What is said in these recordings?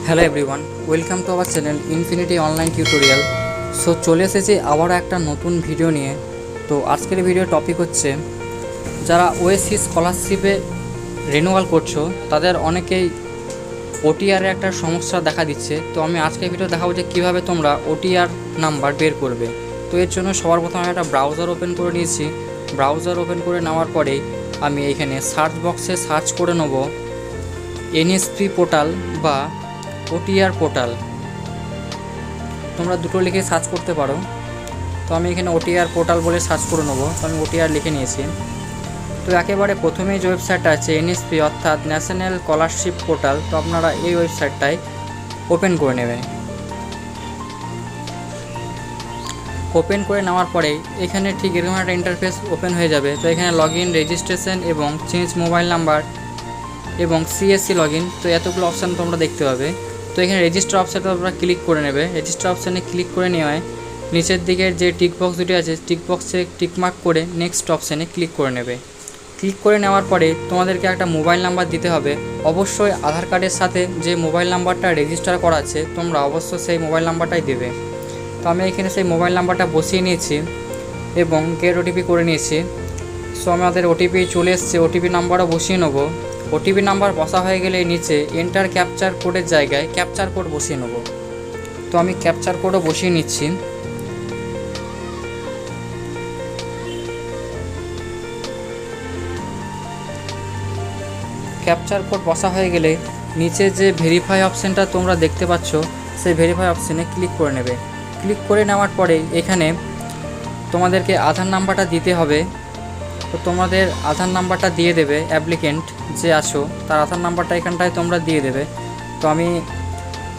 Hello everyone, welcome to our channel infinity online tutorial. So চলে এসেছি আবারও একটা নতুন ভিডিও নিয়ে। তো আজকের ভিডিও টপিক হচ্ছে, যারা ওএসসি স্কলারশিপে রিনিউয়াল করছো তাদের অনেকেই ওটিআরের একটা সমস্যা দেখা দিচ্ছে। তো আমি আজকের ভিডিও দেখাবো যে কীভাবে তোমরা ওটিআর নাম্বার বের করবে। তো এর জন্য সবার প্রথমে একটা ব্রাউজার ওপেন করে নিয়েছি। ব্রাউজার ওপেন করে নেওয়ার পরেই আমি এইখানে সার্চ বক্সে সার্চ করে নেব এনএসপি পোর্টাল বা ওটিআর পোর্টাল। তোমরা দুটো লিখে সার্চ করতে পারো। তো আমি এখানে ওটিআর পোর্টাল বলে সার্চ করে নেবো। তো আমি ওটিআর লিখে নিয়েছি। তো একেবারে প্রথমেই যে ওয়েবসাইটটা আছে এনএসপি অর্থাৎ ন্যাশনাল স্কলারশিপ পোর্টাল, তো আপনারা এই ওয়েবসাইটটাই ওপেন করে নেবেন। ওপেন করে নেওয়ার পরেই এখানে ঠিক এরকম একটা ইন্টারফেস ওপেন হয়ে যাবে। তো এখানে লগ ইন, রেজিস্ট্রেশন এবং চেঞ্জ মোবাইল নাম্বার এবং সিএসসি লগ ইন, তো এতগুলো অপশান তোমরা দেখতে পাবে। তো এখানে রেজিস্টার অপশানে তোমরা ক্লিক করে নেবে। রেজিস্টার অপশানে ক্লিক করে নেওয়ায় নিচের দিকের যে টিক বক্স দুটি আছে টিক বক্সে টিকমার্ক করে নেক্সট অপশানে ক্লিক করে নেবে। ক্লিক করে নেওয়ার পরে তোমাদেরকে একটা মোবাইল নাম্বার দিতে হবে। অবশ্যই আধার কার্ডের সাথে যে মোবাইল নাম্বারটা রেজিস্টার করা আছে তোমরা অবশ্যই সেই মোবাইল নাম্বারটাই দেবে। তো আমি এখানে সেই মোবাইল নাম্বারটা বসিয়ে নিয়েছি এবং গেট ওটিপি করে নিয়েছি। সো আমাদের ওটিপি চলে এসছে, ওটিপি নাম্বারও বসিয়ে নেবো। ওটিপি নাম্বার বসা হয়ে গেলে নিচে এন্টার ক্যাপচার কোডের জায়গায় ক্যাপচার কোড বসিয়ে নেব। তো আমি ক্যাপচার কোডও বসিয়ে নিচ্ছি। ক্যাপচার কোড বসা হয়ে গেলে নিচে যে ভেরিফাই অপশানটা তোমরা দেখতে পাচ্ছ সেই ভেরিফাই অপশানে ক্লিক করে নেবে। ক্লিক করে নেওয়ার পরে এখানে তোমাদেরকে আধার নাম্বারটা দিতে হবে। তো তোমাদের আধার নাম্বারটা দিয়ে দেবে, অ্যাপ্লিকেন্ট যে আছো তার আধার নাম্বারটা এখানটায় তোমরা দিয়ে দেবে। তো আমি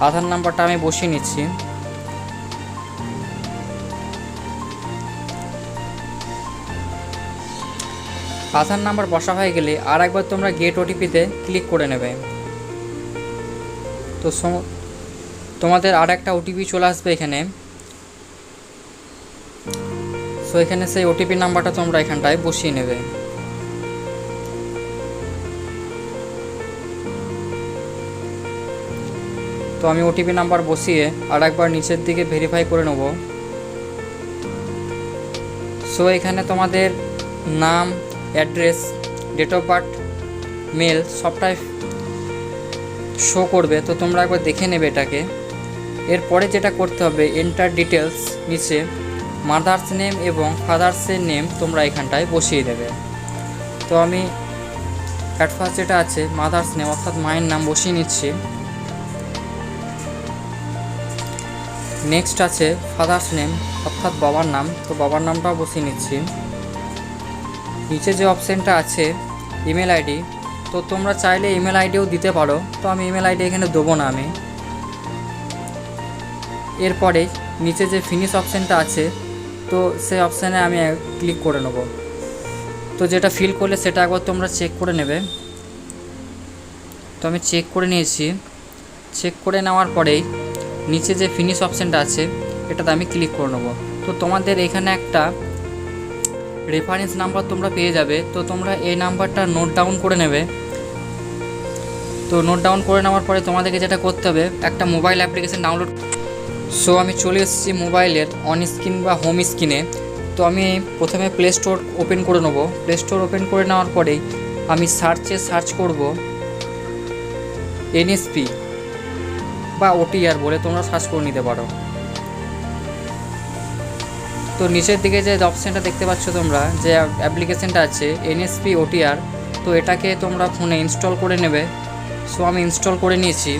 আধার নাম্বারটা আমি বসিয়ে নিচ্ছি। আধার নাম্বার বসা হয়ে গেলে আর একবার তোমরা গেট ওটিপিতে ক্লিক করে নেবে। তো তোমাদের আর একটা ওটিপি চলে আসবে এখানে। সো এখানে সেই ওটিপি নাম্বারটা তোমরা এখানটায় বসিয়ে নেবে। তো আমি ওটিপি নাম্বার বসিয়ে আর একবার নিচের দিকে ভেরিফাই করে নেব। সো এখানে তোমাদের নাম, address, date of birth, mail সবটাই শো করবে। তো তোমরা একবার দেখে নেবে এটাকে। এরপরে যেটা করতে হবে, এন্টার ডিটেলস, নিচে মাদার্স নেম এবং ফাদার্সের নেম তোমরা এখানটায় বসিয়ে দেবে। তো আমি অ্যাট ফার্স্ট যেটা আছে মাদার্স নেম অর্থাৎ মায়ের নাম বসিয়ে নিচ্ছি। নেক্সট আছে ফাদার্স নেম অর্থাৎ বাবার নাম, তো বাবার নামটাও বসিয়ে নিচ্ছি। নিচে যে অপশানটা আছে ইমেল আইডি, তো তোমরা চাইলে ইমেল আইডিও দিতে পারো। তো আমি ইমেল আইডি এখানে দেবো না আমি। এরপরে নিচে যে ফিনিশ অপশানটা আছে তো সেই অপশানে আমি ক্লিক করে নেব। তো যেটা ফিল করলে সেটা একবার তোমরা চেক করে নেবে। তো আমি চেক করে নিয়েছি। চেক করে নেওয়ার পরেই নিচে যে ফিনিশ অপশানটা আছে এটাতে আমি ক্লিক করে নেব। তো তোমাদের এখানে একটা রেফারেন্স নাম্বার তোমরা পেয়ে যাবে। তো তোমরা এই নাম্বারটা নোট ডাউন করে নেবে। তো নোট ডাউন করে নেওয়ার পরে তোমাদেরকে যেটা করতে হবে, একটা মোবাইল অ্যাপ্লিকেশান ডাউনলোড। সো আমি চলে এসেছি মোবাইলের অন স্ক্রিন বা হোম স্ক্রিনে। তো আমি প্রথমে প্লে স্টোর ওপেন করে নেব। প্লে স্টোর ওপেন করে নেওয়ার পরেই আমি সার্চ করব এনএসপি বা ওটিআর বলে তোমরা সার্চ করে নিতে পারো। তো নিচের দিকে যে অপশানটা দেখতে পাচ্ছ তোমরা, যে অ্যাপ্লিকেশানটা আছে এনএসপি ওটিআর, তো এটাকে তোমরা ফোনে ইনস্টল করে নেবে। সো আমি ইনস্টল করে নিয়েছি।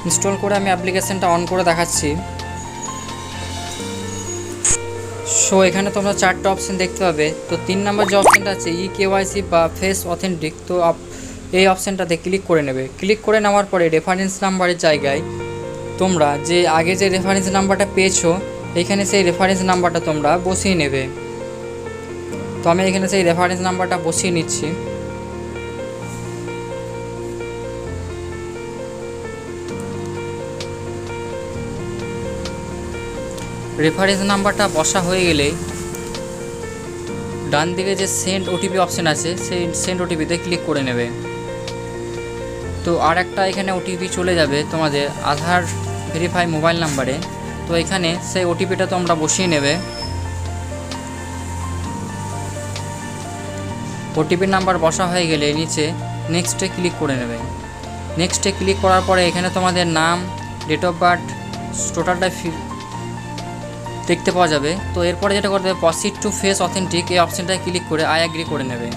ইনস্টল করে আমি অ্যাপ্লিকেশানটা অন করে দেখাচ্ছি। সো এখানে তোমরা চারটে অপশান দেখতে পাবে। তো 3 নম্বর যে অপশানটা আছে কেওয়াইসি বা ফেস অথেন্টিক, তো এই অপশানটাতে ক্লিক করে নেবে। ক্লিক করে নেওয়ার পরে রেফারেন্স নাম্বারের জায়গায় তোমরা যে আগে যে রেফারেন্স নাম্বারটা পেয়েছো এখানে সেই রেফারেন্স নাম্বারটা তোমরা বসিয়ে নেবে। তো আমি এখানে সেই রেফারেন্স নাম্বারটা বসিয়ে নিচ্ছি। রেফারেন্স নাম্বারটা বসা হয়ে গেলে ডান দিকে যে সেন্ড ওটিপি অপশান আছে সেই সেন্ড ওটিপিতে ক্লিক করে নেবে। তো আর একটা এখানে ওটিপি চলে যাবে তোমাদের আধার ভেরিফাই মোবাইল নাম্বারে। তো এখানে সেই ওটিপিটা তোমরা বসিয়ে নেবে। ওটিপির নাম্বার বসা হয়ে গেলে নিচে নেক্সটে ক্লিক করে নেবে। নেক্সটে ক্লিক করার পরে এখানে তোমাদের নাম, ডেট অফ বার্থ, টোটালটা দেখতে পাওয়া যাবে। তো এরপরে যেটা করতে হবে, প্রসিড টু ফেস অথেন্টিক এই অপশানটায় ক্লিক করে আই অ্যাগ্রি করে নেবে।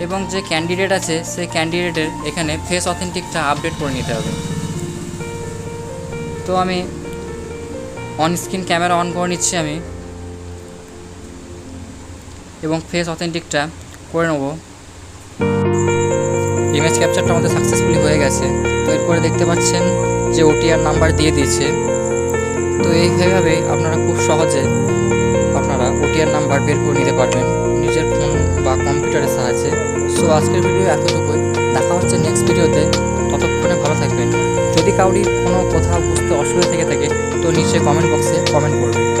এবং যে ক্যান্ডিডেট আছে সেই ক্যান্ডিডেটের এখানে ফেস অথেন্টিকটা আপডেট করে নিতে হবে। তো আমি অন স্ক্রিন ক্যামেরা অন করে নিচ্ছি আমি, এবং ফেস অথেন্টিকটা করে নেব। ইমেজ ক্যাপচারটা আমাদের সাকসেসফুলি হয়ে গেছে। তো এরপরে দেখতে পাচ্ছেন যে ওটিআর নাম্বার দিয়ে দিয়েছে। তো এইভাবে আপনারা খুব সহজে আপনারা ওটিআর নাম্বার বের করে নিতে পারবেন নিজের ফোন বা কম্পিউটারের সাহায্যে। সো আজকের ভিডিও এতটুকুই, দেখা হচ্ছে নেক্সট ভিডিওতে। ততক্ষণে ভালো থাকবেন। যদি কাউরির কোনো কোথাও বুঝতে অসুবিধা থেকে থাকে তো নিচে কমেন্ট বক্সে কমেন্ট করবেন।